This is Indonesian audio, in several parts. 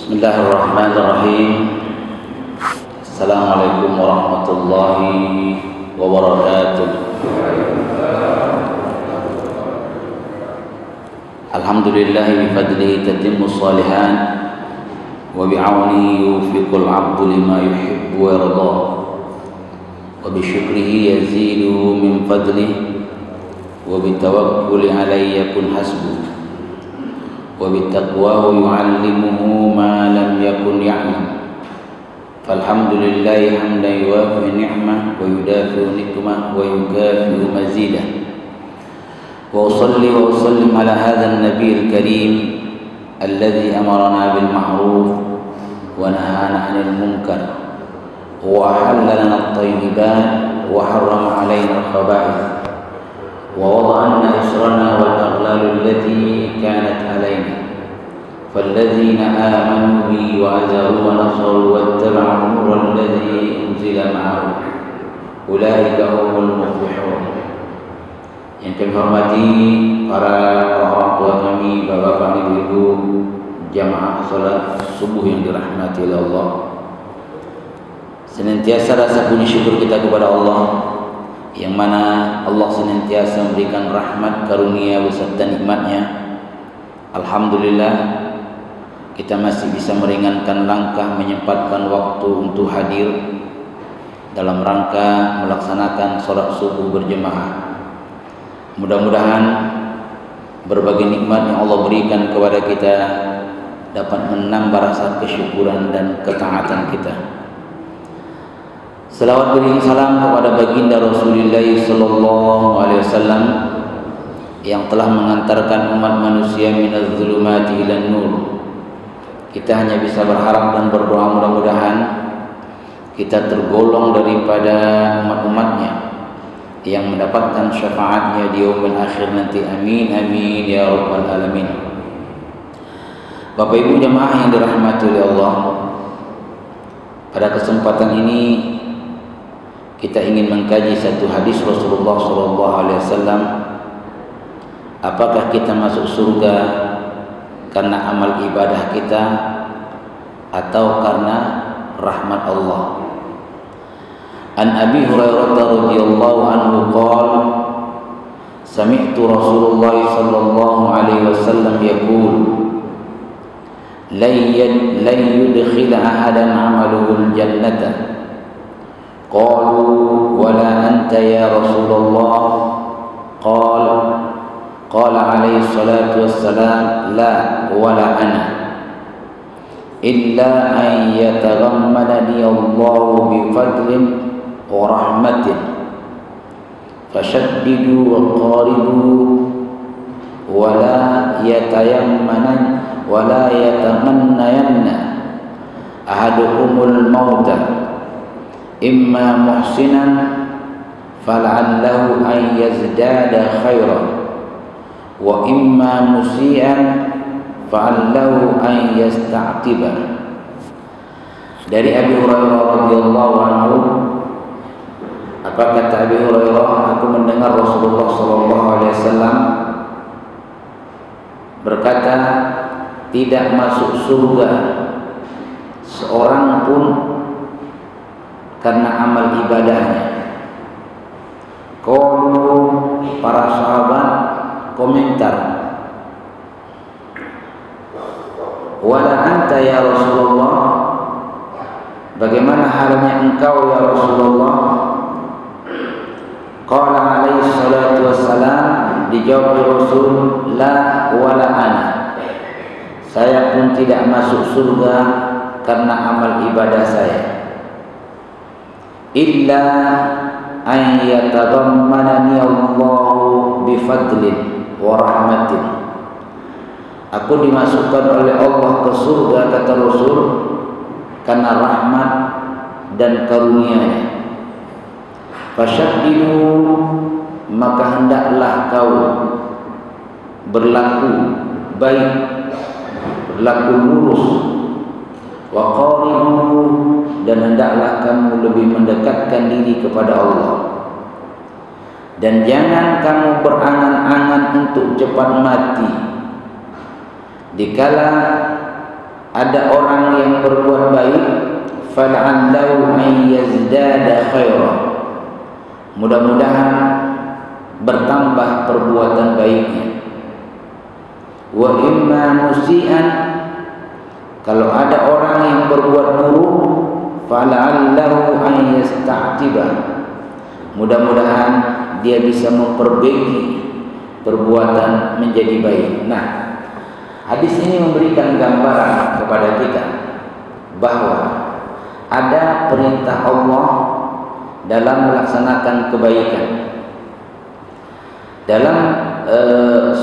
Bismillahirrahmanirrahim. Assalamualaikum warahmatullahi wabarakatuh. Alhamdulillahi bifadlihi tatimmu shalihan wa bi'aunihi yuwaffiqul 'abdu lima yuhibbu wa yarda wa bisyukrihi yazidu min fadlihi wa bitawakkuli 'alayhi yakun hasbuh wa bittaqwahu yu'allimuhu ma lam yakun ya'lam. Falhamdulillahi hamdan yuwafi ni'mah wa yudafi'u nikmah wa yukafi'u mazidah. Wa usalli wa usallim ala hadha an-nabiyil karim alladhi amarana bil ma'ruf wa nahana 'anil munkar wa ahalla lana at-tayyibat wa harrama 'alaina al-khaba'ith ووضع عنا إسرنا والأغلال التي كانت علينا فالذين آمنوا به وعزروا ونصروا واتبعوا النور الذي أنزل معه أولئك هم المفلحون. Yang kami hormati para orang tua kami, bapak-bapak, ibu-ibu, jamaah salat subuh yang dirahmati oleh Allah. Senantiasa rasa puji syukur kita kepada Allah, yang mana Allah senantiasa memberikan rahmat karunia beserta nikmatnya. Alhamdulillah kita masih bisa meringankan langkah, menyempatkan waktu untuk hadir dalam rangka melaksanakan sholat subuh berjemaah. Mudah-mudahan berbagai nikmat yang Allah berikan kepada kita dapat menambah rasa kesyukuran dan ketaatan kita. Salawat beriring salam kepada baginda Rasulullah sallallahu alaihi wasallam yang telah mengantarkan umat manusia minadz zulumati ilan nur. Kita hanya bisa berharap dan berdoa mudah-mudahan kita tergolong daripada umat-umatnya yang mendapatkan syafaatnya di yaumil akhir nanti. Amin amin ya rabbal alamin. Bapak Ibu jemaah yang dirahmati oleh Allah, pada kesempatan ini kita ingin mengkaji satu hadis Rasulullah SAW. Apakah kita masuk surga karena amal ibadah kita atau karena rahmat Allah? An Abi Hurairah radhiyallahu anhu qala sami'tu Rasulullah sallallahu alaihi wasallam yaqul la yudkhil ahadan 'amaluhu al-jannata. Qalu wala anta ya Rasulullah. Qala alaihi salatu wassalam la wala ana illa an yataghammadani Allah bi fadlin wa rahmatin fashaddidu wa qaribu wala yatamannayanna ahadukumul mauta imma muhsinan fala'allahu an yazdada khairan wa imma musian fa'allahu an yasta'tiba. Dari Abi Hurairah radhiyallahu anhu, apa kata Abi Hurairah, aku mendengar Rasulullah sallallahu alaihi wasallam berkata, tidak masuk surga seorang pun karena amal ibadahnya. Qalu, para sahabat komentar, wala anta ya Rasulullah, bagaimana halnya engkau ya Rasulullah? Qala alaihi salatu wassalam, dijawab Rasul, la wala ana, saya pun tidak masuk surga karena amal ibadah saya. Illa an yatadammanani Allahu bifadlin wa rahmatin, aku dimasukkan oleh Allah ke surga, kata Rasul, karena rahmat dan karunia-Nya. Fasyaddidu, maka hendaklah kau berlaku baik, berlaku lurus. Wa qaribu, dan hendaklah kamu lebih mendekatkan diri kepada Allah. Dan jangan kamu berangan-angan untuk cepat mati dikala ada orang yang berbuat baik, fal'allahu an yazdada khairan, mudah-mudahan bertambah perbuatan baiknya. Wa imma musian, kalau ada orang yang berbuat buruk, fal'allahu an yasta'tiba, mudah-mudahan dia bisa memperbaiki perbuatan menjadi baik. Nah, hadis ini memberikan gambaran kepada kita bahwa ada perintah Allah dalam melaksanakan kebaikan. Dalam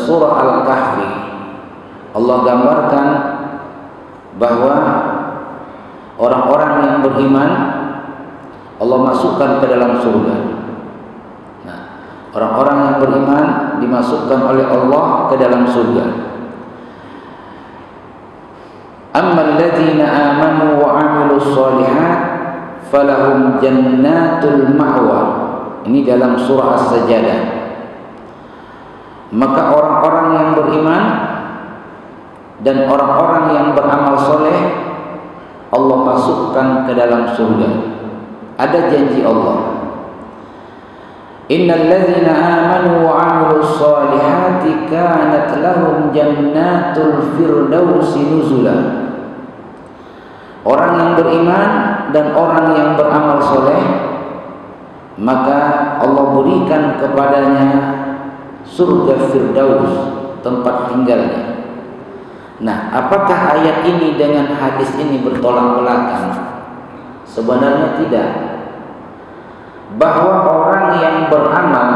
surah Al-Kahfi Allah gambarkan bahwa orang-orang yang beriman Allah masukkan ke dalam surga. Nah, orang-orang yang beriman dimasukkan oleh Allah ke dalam surga. Ammal ladzina amanu wa 'amilus shalihat falahum jannatul ma'wa. Ini dalam surah As-Sajdah. Maka orang-orang yang beriman dan orang-orang yang beramal soleh Allah masukkan ke dalam surga. Ada janji Allah. Innal ladzina amanu wa 'amilus shalihati kanat lahum jannatul firdausi nuzula. Orang yang beriman dan orang yang beramal soleh, maka Allah berikan kepadanya surga Firdaus, tempat tinggalnya. Nah, apakah ayat ini dengan hadis ini bertolak belakang? Sebenarnya tidak. Bahwa orang yang beramal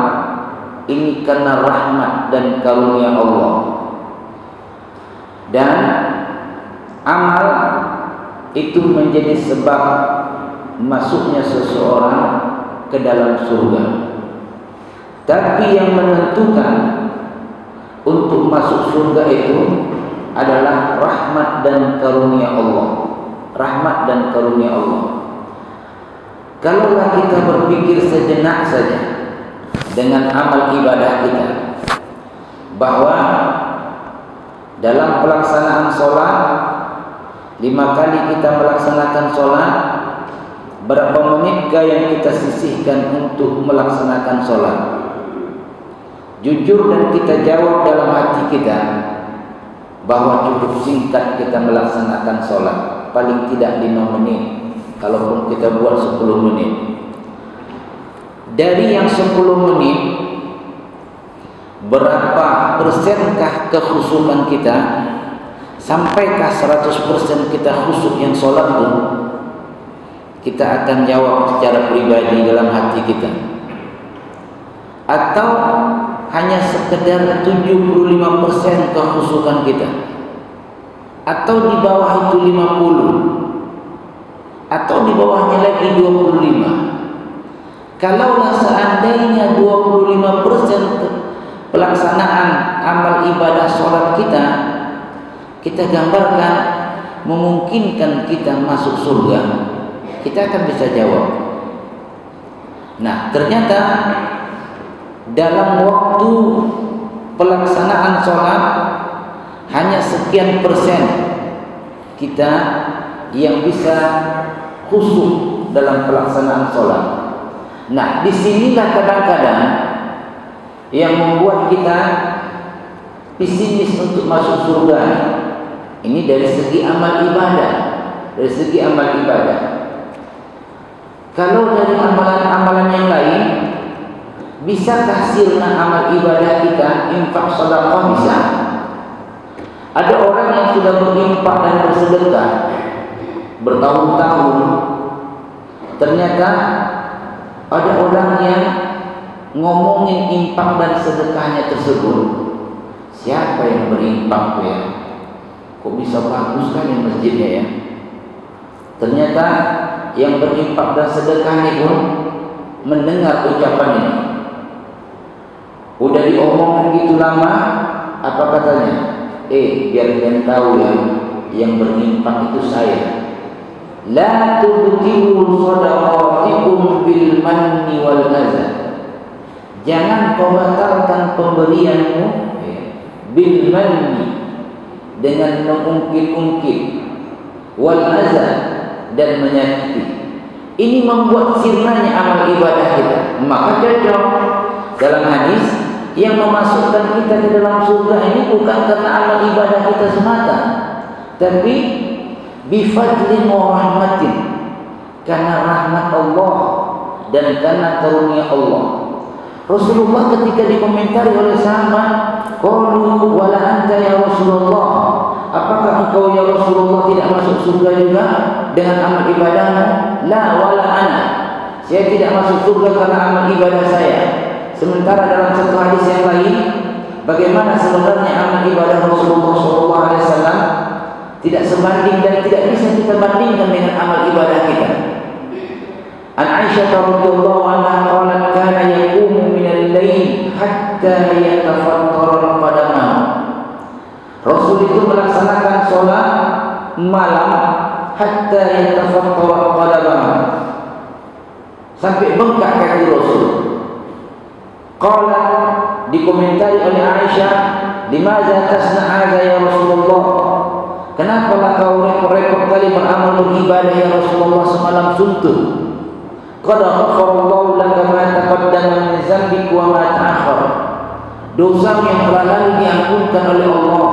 ini karena rahmat dan karunia Allah, dan amal itu menjadi sebab masuknya seseorang ke dalam surga. Tapi yang menentukan untuk masuk surga itu adalah rahmat dan karunia Allah. Rahmat dan karunia Allah. Kalaulah kita berpikir sejenak saja dengan amal ibadah kita, bahwa dalam pelaksanaan sholat, 5 kali kita melaksanakan sholat, berapa menitkah yang kita sisihkan untuk melaksanakan sholat? Jujur dan kita jawab dalam hati kita bahwa cukup singkat kita melaksanakan sholat, paling tidak 5 menit, kalaupun kita buat 10 menit. Dari yang 10 menit, berapa persenkah kekhusyukan kita? Sampaikah 100% kita khusyuk yang sholat pun? Kita akan jawab secara pribadi dalam hati kita. Atau hanya sekedar 75% kekhusyukan kita, atau di bawah itu 50, atau di bawahnya lagi 25. Kalaulah seandainya 25% pelaksanaan amal ibadah sholat kita gambarkan memungkinkan kita masuk surga, kita akan bisa jawab. Nah, ternyata dalam waktu pelaksanaan sholat hanya sekian persen kita yang bisa khusyuk dalam pelaksanaan sholat. Nah, disinilah kadang-kadang yang membuat kita pesimis untuk masuk surga. Ini dari segi amal ibadah, dari segi amal ibadah. Kalau dari amalan-amalan yang lain, bisakah sirna amal ibadah kita? Infak, sedekah bisa. Ada orang yang sudah berinfak dan bersedekah bertahun-tahun, ternyata ada orang yang ngomongin infak dan sedekahnya tersebut. Siapa yang berinfak tuh ya? Kok bisa bagus kan yang masjidnya ya? Ternyata yang berinfak dan sedekahnya pun mendengar ucapan ini. Udah diomongin gitu lama, apa katanya? Biar kalian tahu ya, yang berinfak itu saya. La tubtilu shadaqatikum bil manni wal adza. Jangan kau batalkan pemberianmu bil manni, dengan mengungkit-ungkit. wal azan, dan menyakiti. Ini membuat sirnanya amal ibadah kita. Maka cocok dalam hadis yang memasukkan kita ke dalam surga ini bukan karena amal ibadah kita semata, tapi bifadlin wa rahmatin, karena rahmat Allah dan karena karunia Allah. Rasulullah ketika dikomentari oleh sahabat, qalu wala anta ya Rasulullah, apakah engkau ya Rasulullah tidak masuk surga juga dengan amal ibadahmu? La wala ana, saya tidak masuk surga karena amal ibadah saya. Sementara dalam satu hadis yang lain, bagaimana sebenarnya amal ibadah Rasulullah SAW tidak sebanding dan tidak bisa kita bandingkan dengan amal ibadah kita. An Aisyah radhiyallahu anha qalat kana yaqumu min al-lail hatta yatafattara qadamahu. Rasul itu melaksanakan salat malam hatta yatafattara qadamahu, sampai bengkak kaki Rasul. Qala, dikomentari oleh Aisyah, limaza tasna hadza ya Rasulullah, kenapa kau repot-repot kali beramal beribadah ya Rasulullah semalam suntuk? Qad ghafarallahu laka ma taqaddama min dzambika wa ma ta'akhkhar, dosa yang telah lalu diampunkan oleh Allah,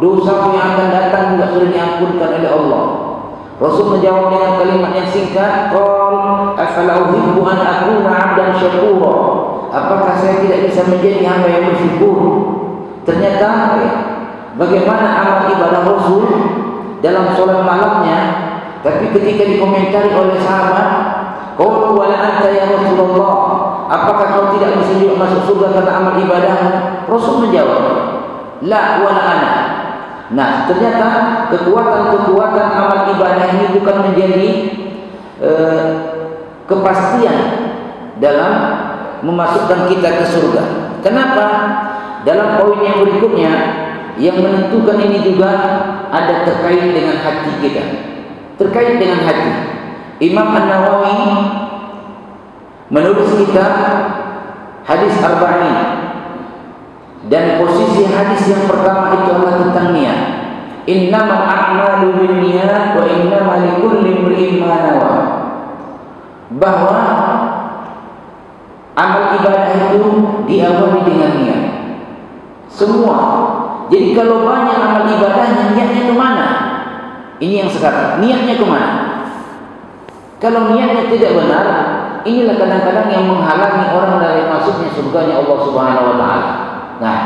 dosa yang akan datang juga sudah diampunkan oleh Allah. Rasul menjawab dengan kalimat yang singkat, qal afala uhibbu an akuna 'abdan syakura, apakah saya tidak bisa menjadi hamba yang bersyukur? Ternyata bagaimana amal ibadah Rasul dalam sholat malamnya, tapi ketika dikomentari oleh sahabat, qalu wala anta ya Rasulullah, apakah kau tidak bisa juga masuk surga karena amal ibadahmu? Rasul menjawab, la wala ana. Nah, ternyata kekuatan-kekuatan amal ibadah ini bukan menjadi kepastian dalam memasukkan kita ke surga. Kenapa? Dalam poin yang berikutnya yang menentukan ini juga ada terkait dengan hati kita. Terkait dengan hati. Imam An-Nawawi menulis kita hadis Arba'in, dan posisi hadis yang pertama itu adalah tentang niat. Innamal a'malu binniyat wa innamal likulli imri'in ma nawa. Bahwa amal ibadah itu diawali dengan niat. Semua. Jadi kalau banyak amal ibadahnya, niatnya kemana? Ini yang sekarang. Niatnya kemana? Kalau niatnya tidak benar, inilah kadang-kadang yang menghalangi orang dari masuknya surganya Allah Subhanahu wa Ta'ala. Nah,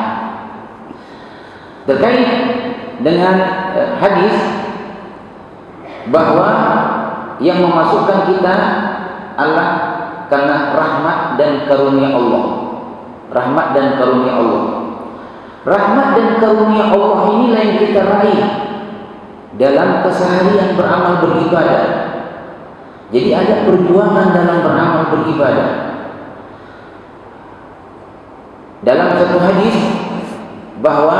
terkait dengan hadis bahwa yang memasukkan kita adalah karena rahmat dan karunia Allah. Rahmat dan karunia Allah. Rahmat dan karunia Allah inilah yang kita raih dalam keseharian beramal beribadah. Jadi ada perjuangan dalam beramal beribadah. Dalam satu hadis bahwa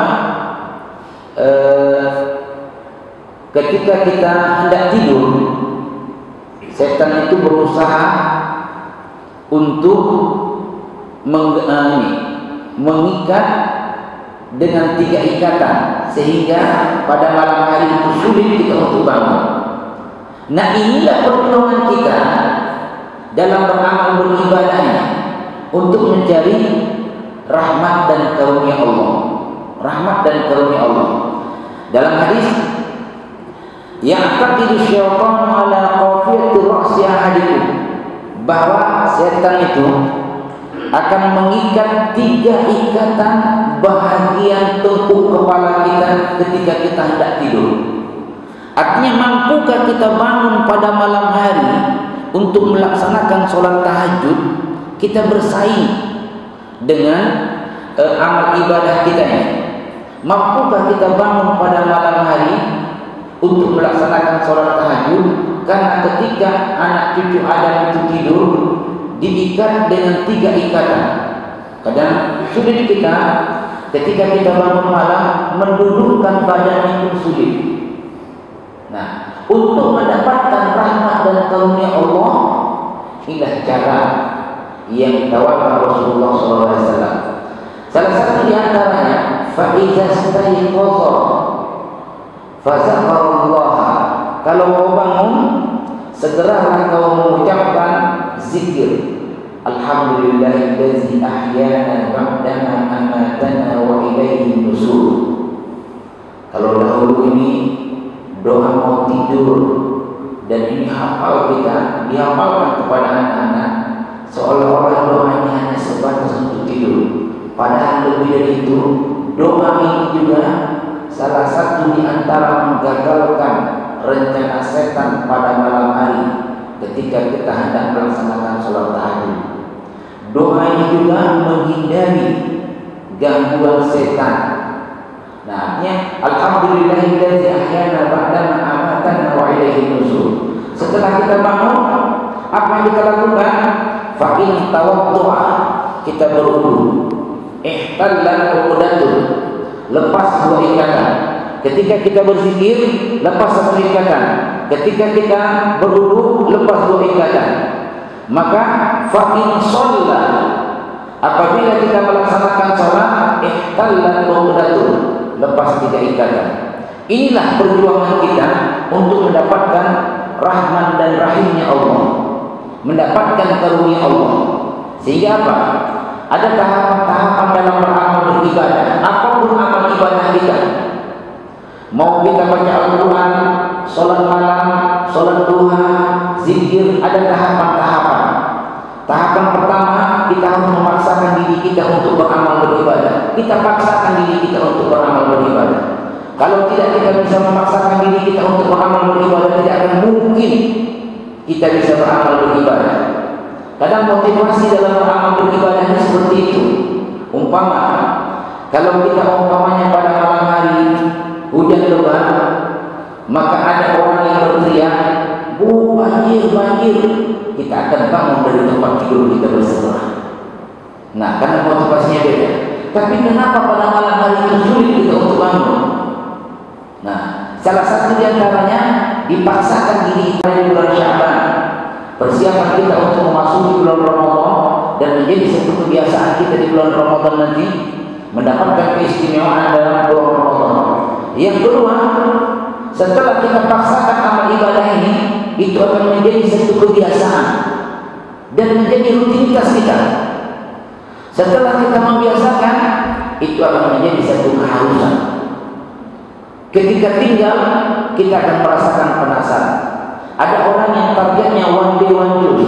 ketika kita hendak tidur, setan itu berusaha untuk mengikat dengan 3 ikatan, sehingga pada malam hari itu sulit kita untuk bangun. Nah, inilah perjuangan kita dalam beramal beribadahnya untuk mencari rahmat dan karunia Allah. Rahmat dan karunia Allah. Dalam hadis, ya'taqidu syaitanu ala qafiyati ra'si ahadikum, bahwa setan itu akan mengikat 3 ikatan bahagian tengkuk kepala kita ketika kita hendak tidur. Artinya, mampukah kita bangun pada malam hari untuk melaksanakan sholat tahajud? Kita bersaing dengan amal ibadah kita ini. Mampukah kita bangun pada malam hari untuk melaksanakan sholat tahajud? Karena ketika anak cucu Adam itu tidur, diikat dengan 3 ikatan. Kadang sulit kita ketika kita bangun malam mendudukkan badan itu sulit. Nah, untuk mendapatkan rahmat dan karunia Allah, inilah cara yang ditawarkan Rasulullah SAW. Salah satu di antaranya, fa iza stayqadha fa zakarallaha kalau kau bangun, segeralah kau mengucapkan zikir. Alhamdulillahillazi ahyana ba'dama amatana wa ilaihi nusyur. Kalau dahulu ini doa mau tidur, dan ini hafal kita, dihafalkan kepada anak-anak, seolah-olah doanya hanya sebatas untuk tidur. Padahal lebih dari itu, doa ini juga salah satu di antara menggagalkan rencana setan pada malam hari ketika kita hendak melaksanakan sholat tahajud. Doa ini juga menghindari gangguan setan. Nah, artinya alhamdulillahillazi ahyana ba'dama amatana wa ilaihi nusyur. Setelah kita bangun, apa yang kita lakukan? Fa in tawaddu'a, kita berwudu. Ihtallan uqdatun, lepas dua ikatan. Ketika kita berzikir, lepas satu ikatan. Ketika kita berwudu, lepas dua ikatan. Maka fa in shalla, apabila kita melaksanakan salat, ihtallan uqdatun, lepas tiga ikatan. Inilah perjuangan kita untuk mendapatkan rahman dan rahimnya Allah, mendapatkan karunia Allah. Sehingga apa? Ada tahapan-tahapan dalam beramal beribadah. Apapun amal ibadah kita, mau kita baca Al-Quran, sholat malam, sholat duha, zikir, ada tahapan-tahapan. Tahapan pertama, kita harus memaksakan diri kita untuk beramal beribadah. Kita paksakan diri kita untuk beramal beribadah. Kalau tidak kita bisa memaksakan diri kita untuk beramal beribadah, tidak akan mungkin kita bisa beramal beribadah. Kadang motivasi dalam beramal beribadah ini seperti itu. Umpama, kalau kita umpamanya pada malam hari hujan lebat, maka ada orang yang berteriak, "Bu, banjir, banjir." Kita akan bangun dari tempat tidur kita bersemangat. Nah, karena motivasinya beda. Tapi kenapa pada malam hari itu sulit kita untuk bangun? Nah, salah satu di antaranya dipaksakan diri kita di bulan Sya'ban. Persiapan kita untuk memasuki bulan Ramadan dan menjadi satu kebiasaan kita di bulan Ramadan nanti mendapatkan keistimewaan dalam bulan Ramadan. Yang kedua, setelah kita paksakan amal ibadah ini, itu akan menjadi satu kebiasaan dan menjadi rutinitas kita. Setelah kita membiasakan, itu akan menjadi satu keharusan. Ketika tinggal, kita akan merasakan penasaran. Ada orang yang targetnya one day one juz,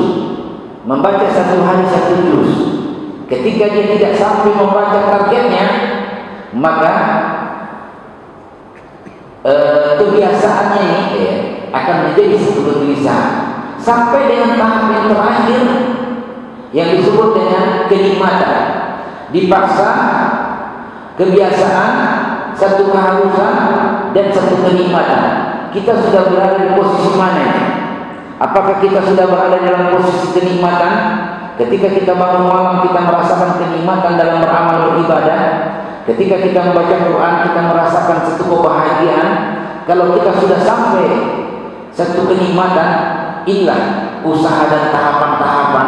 membaca satu hari satu juz. Ketika dia tidak sampai membaca targetnya, maka kebiasaannya ini akan menjadi satu kegelisahan. Sampai dengan tahap yang terakhir yang disebut dengan kenikmatan. Dipaksa, kebiasaan, satu keharusan, dan satu kenikmatan. Kita sudah berada di posisi mana? Apakah kita sudah berada dalam posisi kenikmatan? Ketika kita bangun malam, kita merasakan kenikmatan dalam beramal beribadah. Ketika kita membaca Quran, kita merasakan satu kebahagiaan. Kalau kita sudah sampai satu kenikmatan, inilah usaha dan tahapan-tahapan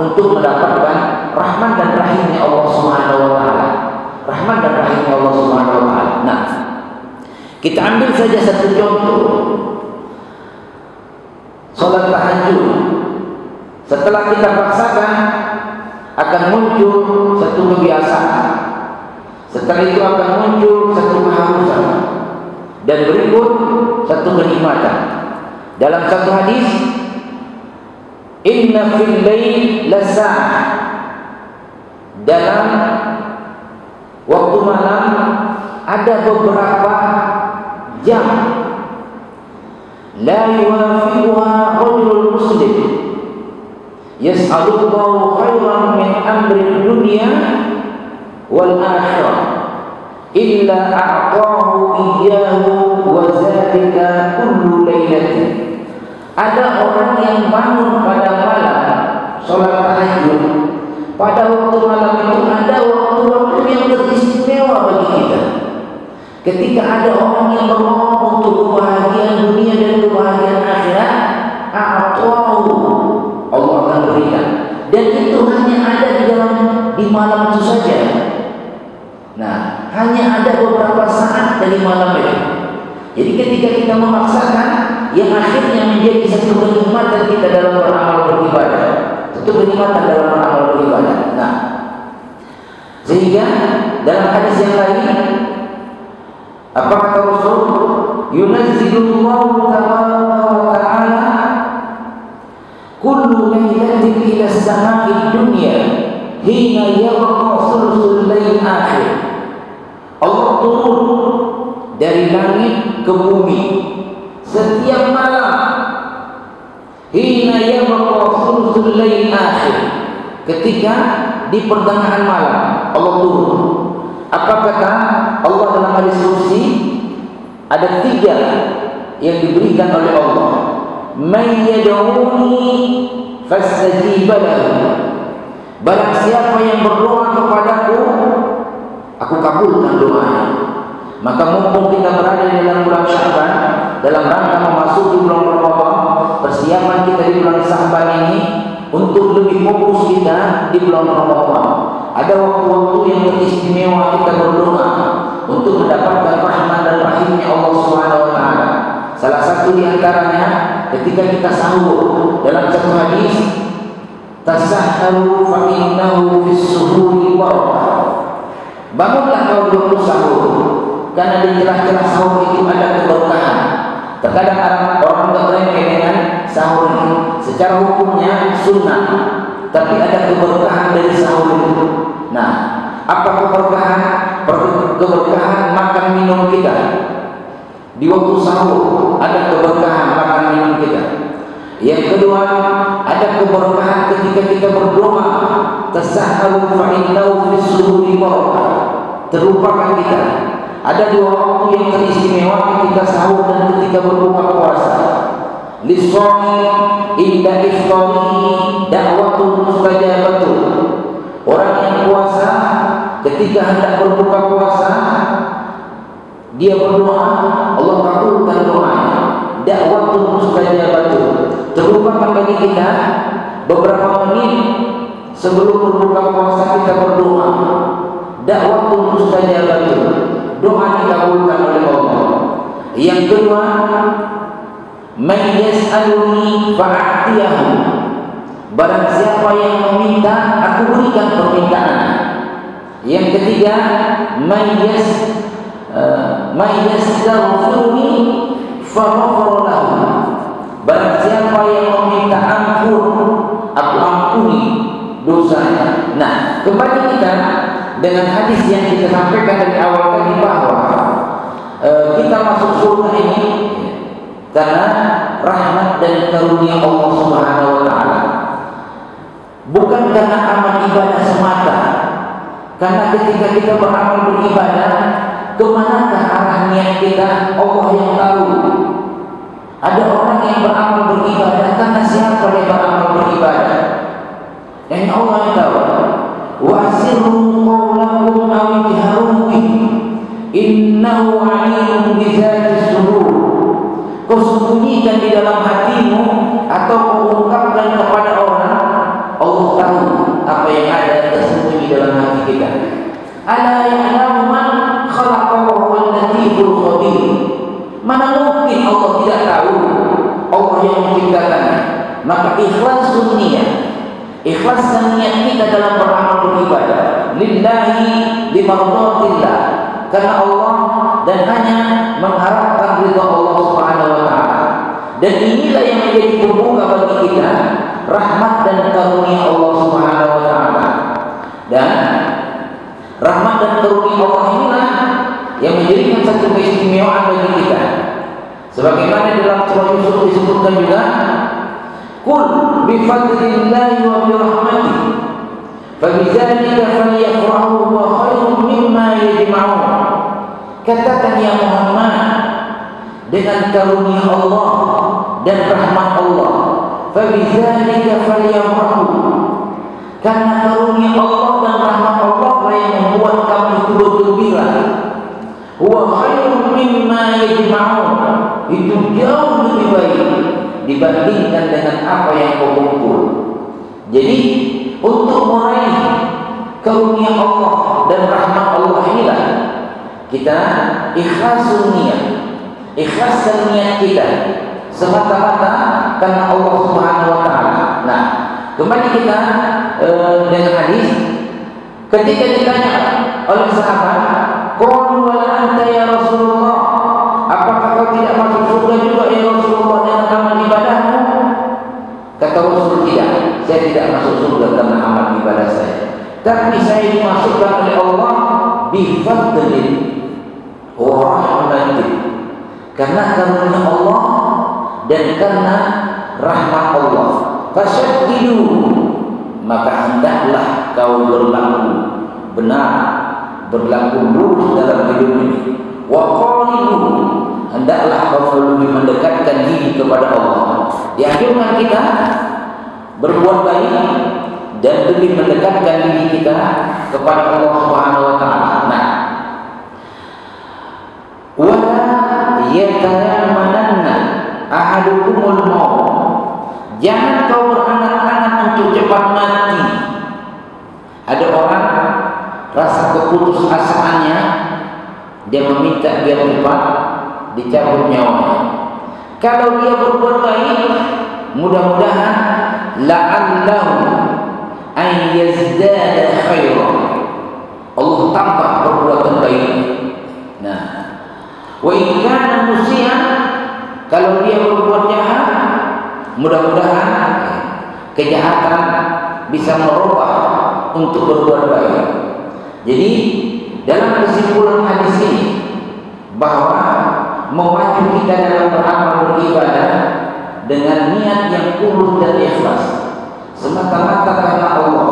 untuk mendapatkan rahman dan rahimnya Allah Subhanahu wa taala. Rahman dan rahimnya Allah Subhanahu wa taala. Nah, kita ambil saja satu contoh. Salat tahajud. Setelah kita paksakan, akan muncul satu kebiasaan. Setelah itu akan muncul satu keharusan, dan berikut satu kenikmatan. Dalam satu hadis, inna fil lail lasa'ah, dalam waktu malam ada beberapa jam, la yuwafiquha rajulul muslim yas'alullahu khairan min amri dunya wal akhirah illa a'tahu iyyahu wa zalika kullu lailatin. Ada orang yang bangun pada malam sholat tahajud. Pada waktu malam itu ada waktu-waktu yang teristimewa bagi kita. Ketika ada orang yang bermohon untuk kebahagiaan dunia dan kebahagiaan akhirat, a'tahu, Allah akan berikan. Dan itu hanya ada di malam itu saja. Nah, hanya ada beberapa saat dari malam itu. Jadi ketika kita memaksakan, yang akhirnya menjadi satu kenikmatan kita dalam beramal beribadah, satu kenikmatan dalam beramal beribadah. Nah, sehingga dalam hadis yang lain apa kata Rasul? Yunazzilullahu tabaraka wa ta'ala kullu lailatin ila as-sama'i dunya hina yabqa thuluthul lail akhir. Allah turun dari langit ke bumi setiap malam hina yabqa thuluthul lail akhir, ketika di pertengahan malam Allah turun. Apa kata Allah dalam hadis kursi? Ada 3 yang diberikan oleh Allah. Man yad'uni fastajib lahu. Barang siapa yang berdoa kepadaku, aku kabulkan doanya. Maka mumpung kita berada di dalam bulan Sya'ban, dalam rangka memasuki bulan Ramadan, persiapan kita di bulan Sya'ban ini untuk lebih fokus kita di bulan Ramadan. Ada waktu-waktu yang teristimewa kita berdoa untuk mendapatkan rahmat dan rahimnya Allah Subhanahu wa taala. Salah satu di antaranya ketika kita sahur, dalam satu hadis, tasahharu fa innahu fis suhuri barakah. Bangunlah kau waktu sahur, karena di celah-celah sahur itu ada keberkahan. Terkadang orang bertanya dengan sahur ini, secara hukumnya sunnah, tapi ada keberkahan dari sahur itu. Nah, apa keberkahan? Keberkahan makan minum kita di waktu sahur, ada keberkahan makan minum kita. Yang kedua, ada keberkahan ketika kita berdoa, tasahharu fa innahu fis suhuri barakah. Terlupakan kita. Ada 2 waktu yang teristimewa ketika sahur dan ketika berbuka puasa. Lis-shaimi inda iftarihi da'watun mustajabatu. Orang yang puasa ketika hendak berbuka puasa, dia berdoa, Allah kabulkan doanya. Da'watun mustajabatu. Terlupakan bagi kita beberapa menit sebelum berbuka puasa kita berdoa. Da'watun mustajabatu. Doa dikabulkan oleh Allah. Yang kedua, man yas'aluni fa'atiyahu. Barang siapa yang meminta, aku berikan permintaan. Yang ketiga, man yastaghfiruni faghfir lahu. Barang siapa yang meminta ampun, aku ampuni dosanya. Nah, kembali kita dengan hadis yang kita sampaikan dari awal tadi bahwa kita masuk surga ini karena rahmat dan karunia Allah Subhanahu wa taala. Bukan karena amal ibadah semata. Karena ketika kita beramal beribadah, kemanakah arah niat kita, Allah yang tahu. Ada orang yang beramal beribadah karena siapa dia beramal beribadah? Yang Allah yang tahu. Wa asirru qawlakum aw ijharu bihi innahu 'alimun bi dzati sudur. Kau sembunyikan di dalam hatimu atau kau ungkapkan kepada orang, Allah tahu apa yang ada tersembunyi dalam hati kita. Ala ya'lamu man khalaqa wa huwal latiful khabir. Mana mungkin Allah tidak tahu, Allah yang menciptakannya. Maka ikhlasun niat, ikhlaskan niat kita dalam beramal beribadah lillahi limardatillah, karena Allah dan hanya mengharapkan ridha Allah Subhanahu wa taala. Dan inilah yang menjadi pembuka bagi kita rahmat dan karunia Allah Subhanahu wa taala. Dan rahmat dan karunia Allah inilah yang menjadikan satu keistimewaan bagi kita. Sebagaimana dalam surah Yusuf disebutkan juga, qul bi fadlillahi wa bi rahmatihi fabidzalika falyafrahu wa khairun mimma yajma'un. Katakan ya Muhammad, dengan karunia Allah dan rahmat Allah, fabidzalika falyafrahu, karena karunia Allah dan rahmat Allah yang membuat kamu itu bergembira. Huwa khairun mimma yajma'un, itu jauh lebih baik dibandingkan dengan apa yang kau kumpul. Jadi untuk meraih karunia Allah dan rahmat Allah inilah kita ikhlasun niat, ikhlaskan niat kita semata-mata karena Allah Subhanahu wa taala. Nah, kembali kita dengan hadis ketika ditanya oleh sahabat, "Qalu wa anta ya Rasulullah?" Apakah kau tidak masuk surga juga ya Rasulullah dengan amal ibadahmu? Kata Rasul, tidak. Saya tidak masuk surga karena amal ibadah saya. Tapi saya dimasukkan oleh Allah bifadlin wa rahmatin. Karena karunia Allah dan karena rahmat Allah. Fasyaddidu, maka hendaklah kau berlaku benar, berlaku lurus dalam hidup ini. Wa qaribu, hendaklah kau lebih mendekatkan diri kepada Allah. Dianjurkan kita berbuat baik dan lebih mendekatkan diri kita kepada Allah Subhanahu wa taala. Nah, wala yatayamananna ahadukumul maut. Jangan kau berangan-angan untuk cepat mati. Ada orang rasa keputusasaannya, dia meminta biar cepat dicabut nyawanya. Kalau dia berbuat baik, mudah-mudahan la'allahu an yazdada khairan, Allah tambah perbuatan baik. Nah, wa in kana musian, kalau dia berbuat jahat, mudah-mudahan kejahatan bisa merubah untuk berbuat baik. Jadi dalam kesimpulan hadis ini bahwa memacu kita dalam beramal beribadah dengan niat yang tulus dan ikhlas semata-mata karena Allah.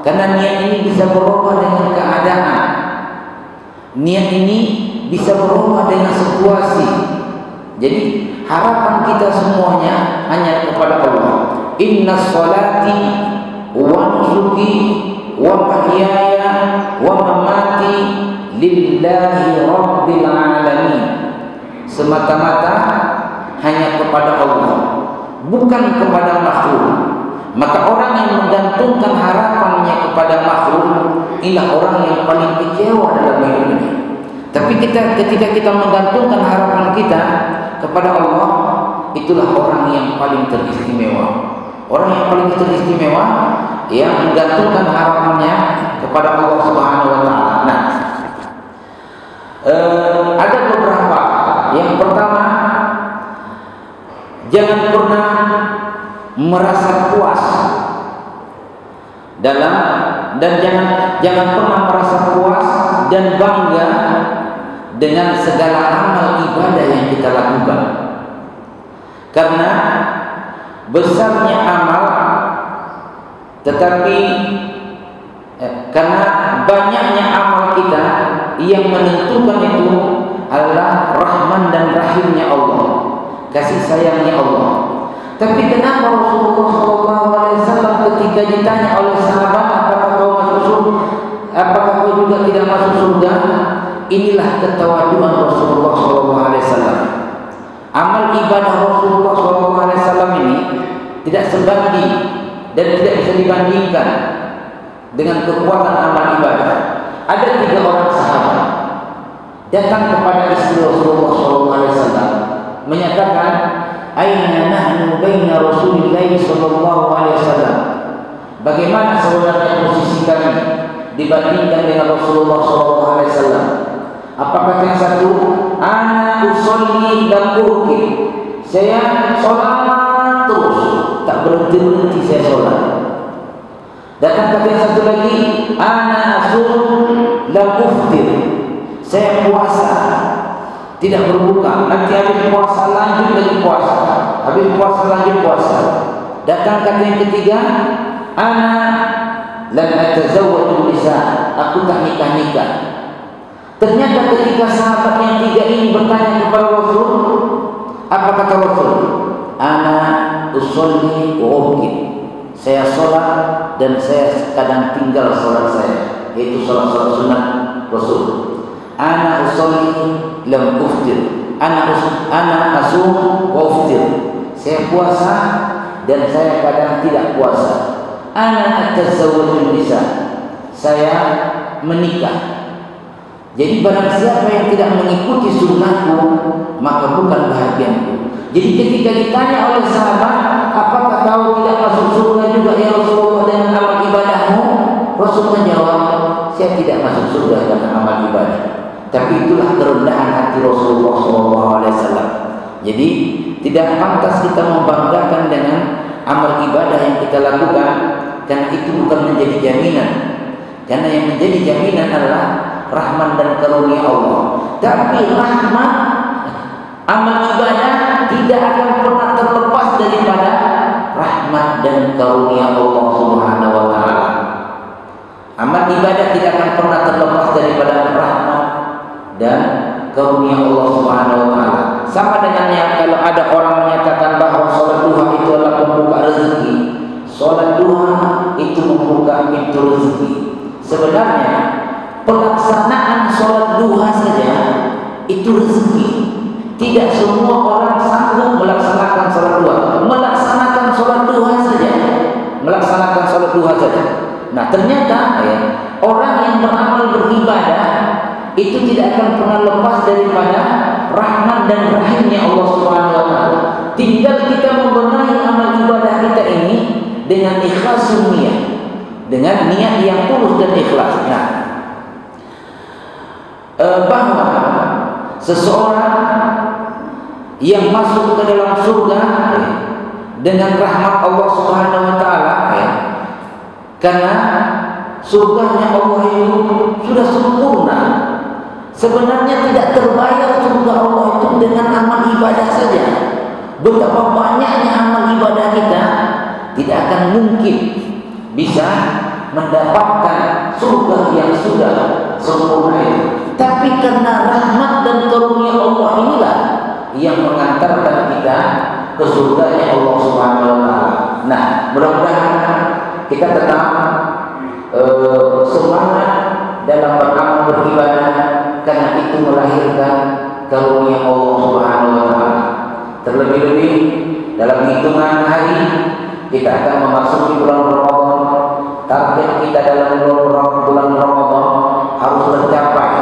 Karena niat ini bisa berubah dengan keadaan. Niat ini bisa berubah dengan situasi. Jadi harapan kita semuanya hanya kepada Allah. Inna sholati wa nusuki wa mahyaya wa mamati lillahi rabbil alamin. Semata-mata hanya kepada Allah, bukan kepada makhluk. Maka orang yang menggantungkan harapannya kepada makhluk, inilah orang yang paling kecewa dalam hidup ini. Tapi ketika kita menggantungkan harapan kita kepada Allah, itulah orang yang paling teristimewa. Orang yang paling teristimewa yang menggantungkan harapannya kepada Allah Subhanahu wa taala. Nah, ada beberapa. Yang pertama, jangan pernah merasa puas dalam, dan jangan pernah merasa puas dan bangga dengan segala amal ibadah yang kita lakukan. Karena besarnya amal, tetapi karena banyaknya amal kita, yang menentukan itu adalah rahman dan rahimnya Allah, kasih sayangnya Allah. Tapi kenapa Rasulullah SAW ketika ditanya oleh sahabat, apakah kau masuk surga, apakah kau juga tidak masuk surga? Inilah ketawaduan Rasulullah SAW. Amal ibadah Rasulullah SAW ini tidak sebanding dan tidak bisa dibandingkan dengan kekuatan amal ibadah. Ada 3 orang sahabat datang kepada istri Rasulullah SAW menyatakan, aina nahnu baina Rasulillah SAW. Bagaimana sebenarnya posisi kami dibandingkan dengan Rasulullah SAW? Apakah yang satu, ana usolli dan urki, saya sholat terus, tak berhenti saya sholat. Datang kata yang satu lagi, ana asum dan uftir, saya puasa tidak berbuka, nanti habis puasa lanjut lagi puasa, habis puasa lanjut puasa. Datang kata yang ketiga, ana lam atazawwaju nisa, aku tak nikah-nikah. Ternyata ketika sahabat yang 3 ini bertanya kepada Rasul, apa kata Rasul? Ana usolli wa urqid, saya sholat dan saya kadang tinggal sholat saya, yaitu sholat sunat Rasul. Ana usolli lam uftir, ana asum wa uftir, saya puasa dan saya kadang tidak puasa. Ana atazawwaju nisa, saya menikah. Jadi barang siapa yang tidak mengikuti sunnahku, maka bukan bahagianku. Jadi ketika ditanya oleh sahabat, apakah kau tidak masuk surga juga ya Rasulullah dengan amal ibadahmu? Rasulullah jawab, saya tidak masuk surga dengan amal ibadah. Tapi itulah kerendahan hati Rasulullah SAW. Jadi tidak pantas kita membanggakan dengan amal ibadah yang kita lakukan, karena itu bukan menjadi jaminan. Karena yang menjadi jaminan adalah rahmat dan karunia Allah. Tapi rahmat, amal ibadah tidak akan pernah terlepas daripada rahmat dan karunia Allah Subhanahu wa taala. Amal ibadah tidak akan pernah terlepas daripada rahmat dan karunia Allah Subhanahu wa taala. Sama dengannya kalau ada orang menyatakan bahwa salat duha itu adalah pembuka rezeki. Salat duha itu membuka pintu rezeki. Sebenarnya pelaksanaan salat duha saja itu rezeki. Tidak semua orang sanggup melaksanakan salat duha. Melaksanakan salat duha saja. Melaksanakan salat duha saja. Nah, ternyata orang yang beramal beribadah itu tidak akan pernah lepas daripada rahmat dan rahimnya Allah Subhanahu wa taala. Tinggal kita membenahi amal ibadah kita ini dengan ikhlas niat, dengan niat yang tulus dan ikhlas. Nah, bahwa seseorang yang masuk ke dalam surga dengan rahmat Allah Subhanahu wa taala, karena surganya Allah itu sudah sempurna. Sebenarnya tidak terbayar surga Allah itu dengan amal ibadah saja. Betapa banyaknya amal ibadah kita tidak akan mungkin bisa mendapatkan surga yang sudah sempurna itu. Tapi karena rahmat dan karunia Allah inilah yang mengantarkan kita ke surganya Allah Subhanahu wa taala. Nah, mudah-mudahan kita tetap semangat dalam beramal beribadah, karena itu melahirkan karunia Allah Subhanahu wa taala. Terlebih-lebih dalam hitungan hari kita akan memasuki bulan Ramadan. Target kita dalam bulan Ramadan harus tercapai,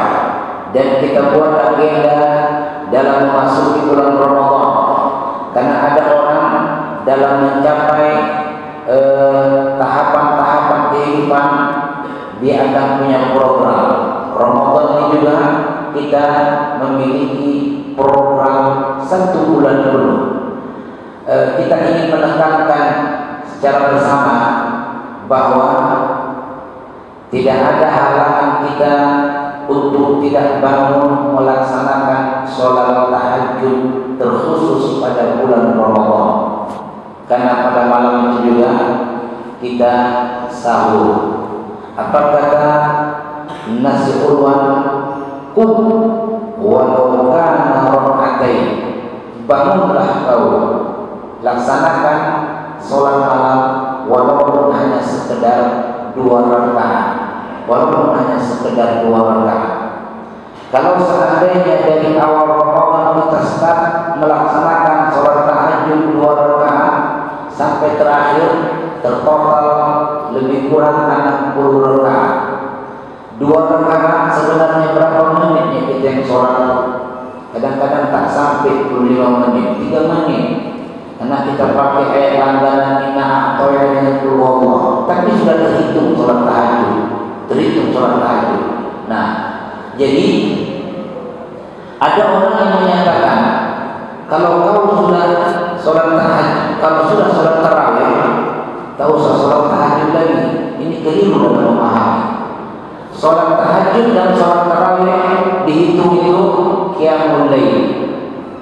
dan kita buat agenda dalam memasuki bulan Ramadan. Karena ada orang dalam mencapai tahapan-tahapan kehidupan, dia akan punya program. Ramadan ini juga kita memiliki program 1 bulan penuh. Kita ingin menekankan secara bersama bahwa tidak ada halangan kita untuk tidak bangun melaksanakan sholat tahajud terkhusus pada bulan Ramadan. Karena pada malam itu juga kita sahur. Apa kata Nasi Urwan, qum walau kana rak'atain, bangunlah kau, laksanakan sholat malam walaupun hanya sekedar 2 rakaat, walaupun hanya sekedar 2 rakaat. Kalau seandainya dari awal Ramadan kita start melaksanakan sholat tahajud 2 rakaat sampai terakhir tertotal lebih kurang 60 rakaat. 2 rakaat sebenarnya berapa menitnya kita yang sholat? Kadang-kadang tak sampai 25 menit, 3 menit. Karena kita pakai ayat langganan Inna atau ayat Allah, tapi sudah terhitung sholat tahajud, terhitung sholat tahajud. Nah, jadi ada orang yang menyatakan kalau kau sudah sholat tahajud, kalau sudah sholat tarawih, tak usah sholat tahajud lagi. Ini keliru dalam memahami. Sholat tahajud dan sholat tarawih dihitung itu qiyamul lail,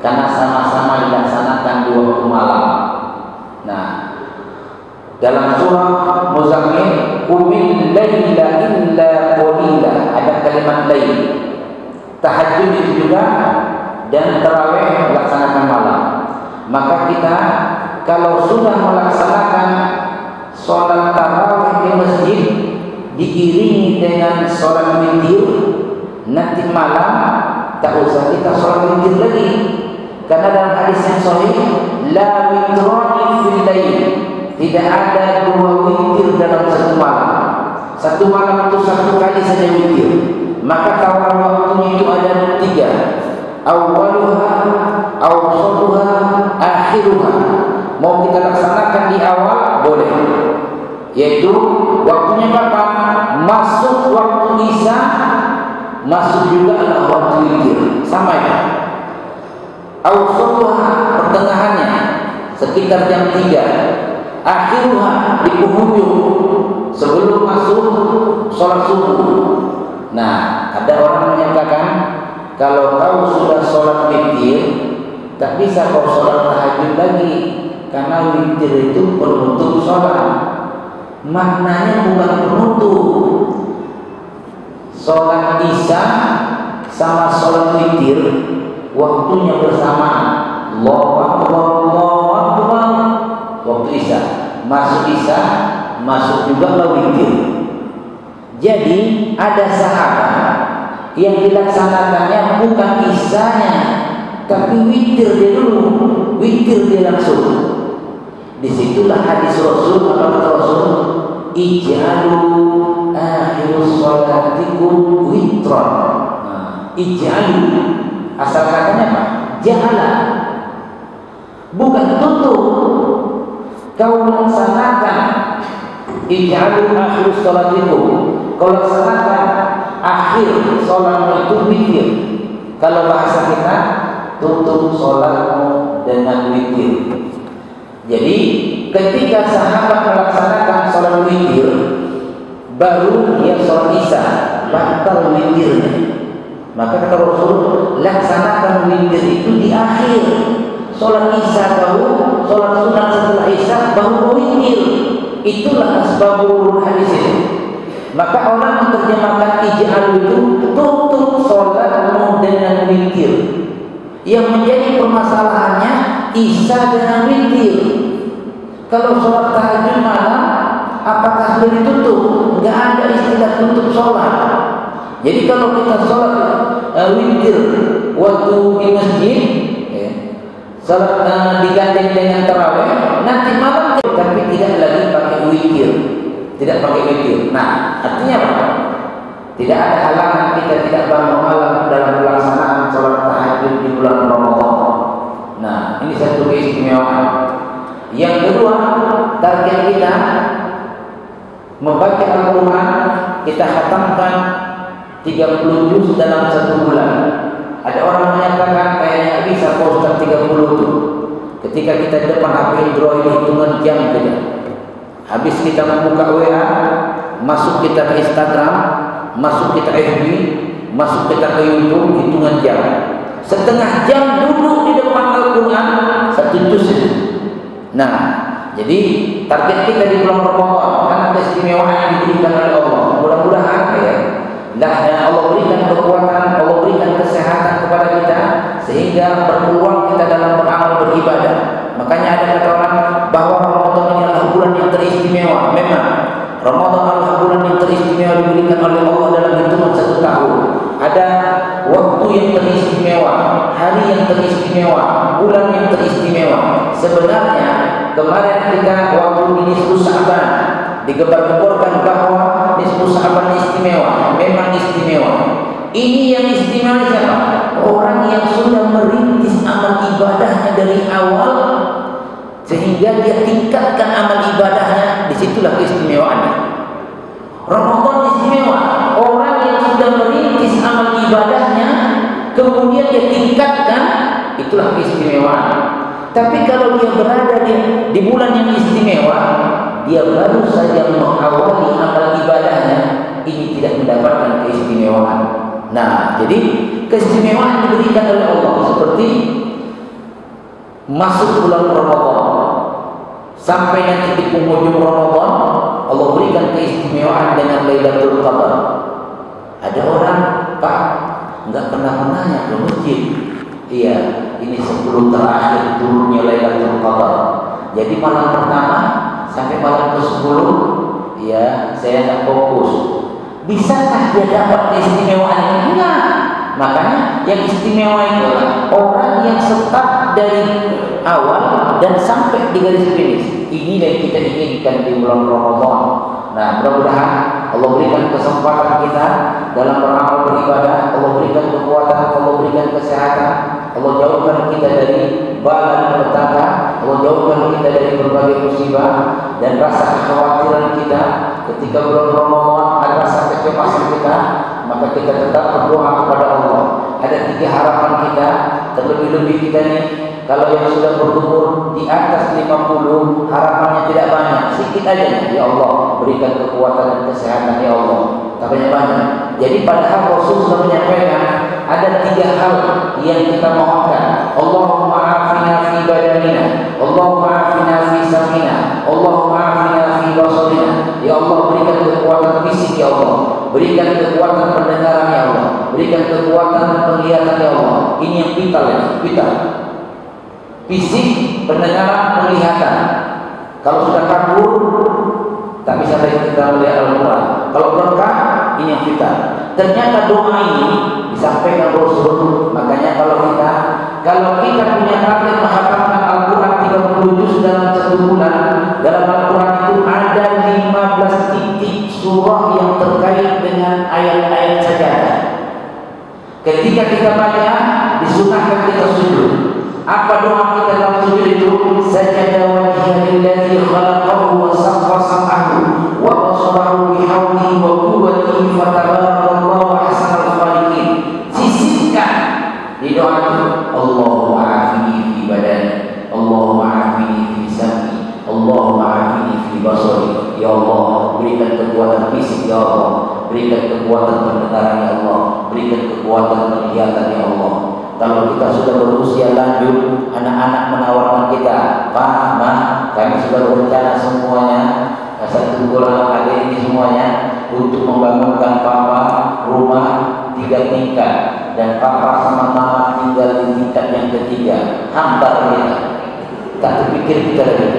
karena sama-sama dilaksanakan di waktu malam. Nah, dalam surah Muzammil, qumil laila illa qalila, ada kalimat lail. Tahajud itu juga dan tarawih melaksanakan malam. Maka kita kalau sudah melaksanakan sholat tarawih di masjid diiringi dengan sholat witir, nanti malam tak usah kita sholat witir lagi. Karena dalam hadis yang sahih, la witrani fil lail, tidak ada 2 witir dalam satu malam. Satu malam itu 1 kali saja witir. Maka kawan waktunya itu ada 3. Awwaluha awsaluha akhiruha. Mau kita laksanakan di awal boleh, yaitu waktunya kapan? Masuk waktu isya, masuk juga waktu witir, sama ya. Awsaluha pertengahannya sekitar jam 3, akhiruha di penghujung sebelum masuk sholat subuh. Nah, ada orang menyatakan kalau kau sudah sholat witir, tak bisa kau sholat tahajud lagi, karena witir itu penutup sholat. Maknanya bukan penutup. Sholat isya sama sholat witir waktunya bersamaan. Allahu Akbar, Allahu Akbar. Waktu isya, masuk isya, masuk juga witir. Jadi ada sahabat yang dilaksanakannya bukan isyanya, tapi witir dia dulu, witir dia langsung. Disitulah hadis Rasul, apa kata Rasul? Ij'alu akhirus sholatikum witron. Ij'alu, asal katanya apa? Ja'ala, bukan tutup. Kau laksanakan ij'alu akhirus sholatikum. Kau laksanakan akhir sholatmu itu witir. Kalau bahasa kita, tutup sholatmu dengan witir. Jadi ketika sahabat melaksanakan sholat witir, baru dia sholat isya, batal witirnya. Maka kata Rasul, laksanakan witir itu di akhir. Sholat isya baru, sholat sunat setelah isya baru witir. Itulah asbabul hadis itu. Maka orang menerjemahkan ij'al itu tutup sholatmu dengan witir. Yang menjadi permasalahannya isya dengan witir. Kalau sholat tahajud malam, apakah sudah ditutup? Enggak ada istilah tutup sholat. Jadi kalau kita sholat witir waktu di masjid, sholat digandeng dengan tarawih, nanti malam tapi tidak lagi pakai witir, tidak pakai witir. Nah, artinya apa? Tidak ada halangan kita tidak bangun malam dalam pelaksanaan sholat tahajud di bulan Ramadan. Nah, ini satu keistimewaan. Yang kedua, target kita membaca Al-Quran, kita khatamkan 30 juz dalam 1 bulan. Ada orang menyatakan kayaknya bisa Ustaz 30 itu. Ketika kita di depan HP Android hitungan jam saja. Habis kita membuka WA, masuk kita ke Instagram, masuk kita FB, masuk kita ke YouTube, hitungan jam. Setengah jam duduk di depan Al-Quran, 1 juz. Nah, jadi target kita di bulan Ramadan karena keistimewaan yang diberikan oleh Allah. Mudah-mudahan Allah berikan kekuatan, Allah berikan kesehatan kepada kita sehingga berpeluang kita dalam beramal beribadah. Makanya ada kata orang bahwa Ramadan ini adalah bulan yang teristimewa. Memang Ramadan adalah bulan yang teristimewa diberikan oleh Allah dalam hitungan 1 tahun. Ada waktu yang teristimewa, hari yang teristimewa, bulan yang teristimewa. Sebenarnya kemarin kita waktu nisfu Sya'ban digembar-gemborkan bahwa nisfu Sya'ban istimewa, memang istimewa. Ini yang istimewa siapa? Orang yang sudah merintis amal ibadahnya dari awal sehingga dia tingkatkan amal ibadahnya, disitulah keistimewaannya. Ramadan istimewa, orang yang sudah merintis amal ibadahnya kemudian dia tingkatkan, itulah keistimewaan. Tapi kalau dia berada di bulan yang istimewa, dia baru saja mengawali amal ibadahnya, ini tidak mendapatkan keistimewaan. Nah, jadi keistimewaan diberikan oleh Allah seperti masuk bulan Ramadan sampai nanti di penghujung Ramadan, Allah berikan keistimewaan dengan Lailatul Qadar. Ada orang, Pak, enggak pernah menanya ke masjid. Iya, ini 10 terakhir turunnya Lailatul Qadar. Jadi malam pertama sampai malam ke-10, ya saya tak fokus. Bisakah dia dapat keistimewaan ini? Enggak. Makanya yang istimewa itu orang yang tetap dari awal dan sampai di garis finish. Ini yang kita inginkan di bulan Ramadan. Nah, mudah-mudahan Allah berikan kesempatan kita dalam beramal beribadah, Allah berikan kekuatan, Allah berikan kesehatan, Allah jauhkan kita kita dari bala petaka, Allah jauhkan kita dari berbagai musibah dan rasa kekhawatiran kita ketika bulan Ramadan, ada rasa kecemasan kita, maka kita tetap berdoa kepada Allah. Ada 3 harapan kita, terlebih-lebih kita nih kalau yang sudah berumur di atas 50, harapannya tidak banyak, sedikit aja. Ya Allah, berikan kekuatan dan kesehatan ya Allah. Tak banyak-banyak. Jadi padahal Rasul sudah menyampaikan ada 3 hal yang kita mohonkan. Allahumma afina fi badanina, Allahumma afina fi samina, Allahumma afina fi basarina. Ya Allah, berikan kekuatan fisik ya Allah, berikan kekuatan pendengaran ya Allah, berikan kekuatan penglihatan ya Allah. Ini yang vital ya, vital. Fisik, pendengaran, penglihatan. Kalau sudah kabur, tak bisa lagi kita melihat Al-Quran. Kalau berkah, ini yang vital. Ternyata doa ini disampaikan Rasul. Makanya kalau kita punya target menghafalkan Al-Quran 30 juz dalam 1 bulan, dalam Al-Quran itu ada 15 titik surah yang terkait dengan ayat-ayat sajadah. Ketika kita baca, disunahkan kita sujud. Apa doa kita dalam sujud itu? Sajada wajhiya lillazi khalaqahu wa saqqa sam'ahu wa basarahu bihawlihi wa quwwatihi fatabarakallahu ahsanul khaliqin. Sisihkan di doa itu, Allahumma afini fi badani, Allahumma afini fi sam'i, Allahumma afini fi basari. Ya Allah, berikan kekuatan fisik ya Allah, berikan kekuatan pendengaran ya Allah, berikan kekuatan penglihatan ya Allah. Kalau kita sudah berusia lanjut, anak-anak menawarkan kita, Pak, Ma, kami sudah berencana semuanya, satu bulan adik ini semuanya untuk membangunkan Papa rumah 3 tingkat dan Papa sama Mama tinggal di tingkat yang ketiga. Hambar kita, tak terpikir kita lagi.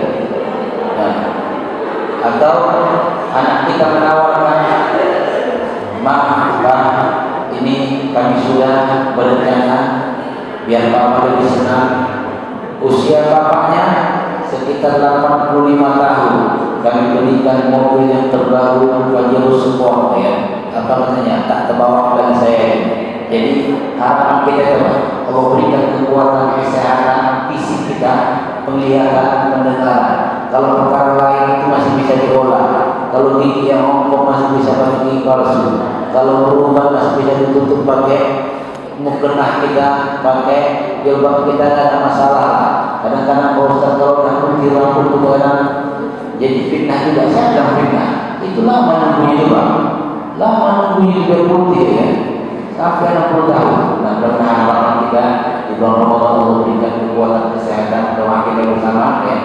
Nah, atau anak kita menawarkan, Ma, Pak, ini kami sudah berencana biar Papa lebih senang. Usia bapaknya sekitar 85 tahun. Kami berikan mobil yang terbaru Pajero Sport ya. Apa katanya? Tak terbawa oleh saya. Jadi harapan kita itu Allah berikan kekuatan kesehatan fisik kita, penglihatan, pendengaran. Kalau perkara lain itu masih bisa diolah. Kalau gigi yang ompong masih bisa pakai gigi palsu. Kalau beruban masih bisa ditutup pakai mukena kita, pakai jilbab kita, tidak ada masalah. Kadang-kadang kalau Ustaz kalau rambut itu kadang jadi fitnah juga. Saya bilang fitnah. Itu lama nunggunya juga. Lama nunggunya juga putih ya. Sampai 60 tahun. Nah, mudah-mudahan harapan kita di bulan Ramadan Allah berikan kekuatan kesehatan. Doa kita bersama ya.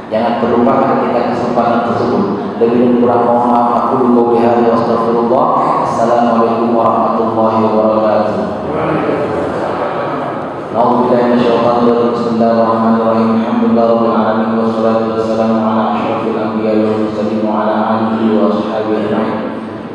Jangan terlupakan kita kesempatan tersebut. Lebih dan kurang mohon maaf. Aku dulu bihari wa astagfirullah. Assalamualaikum warahmatullahi wabarakatuh. A'udzubillahi minasyaitonir rajim. Bismillahirrahmanirrahim. Alhamdulillahirabbil alamin wassalatu wassalamu ala asyrafil anbiya'i wal mursalin wa ala alihi wa sahbihi ajma'in.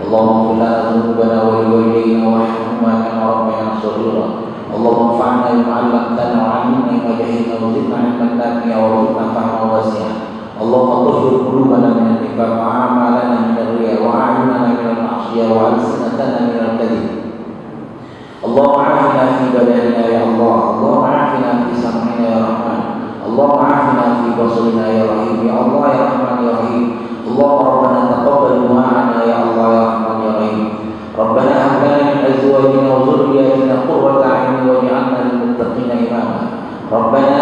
Allahumma ighfir lana dhunubana wa liwalidayna warhamhuma kama rabbayana shaghira. Allahumma anfa'na bima 'allamtana wa 'allimna ma jahilna wa zidna 'ilman nafi'a wa rzuqna fahman wasi'a. Allahumma tahhir qulubana min an-nifaq wa a'malana min ar-riya wa a'yunana min al-ma'siyah wa alsinatana min al-kadhib. Allahumma afina fi badanina ya Allah, Allahumma afina fi sam'ina ya Rahman, Allahumma afina fi basarina ya Rahim ya Allah ya Rahman ya Rahim. Allahumma rabbana taqabbal du'ana ya Allah ya Rahman ya Rahim. Rabbana hab lana min azwajina wa dhurriyyatina qurrata a'yun waj'alna lil muttaqina imama. Rabbana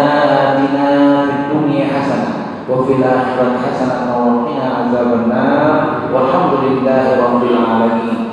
atina fid dunya hasanah wa fil akhirati hasanah wa qina adzabannar. Walhamdulillahi rabbil alamin.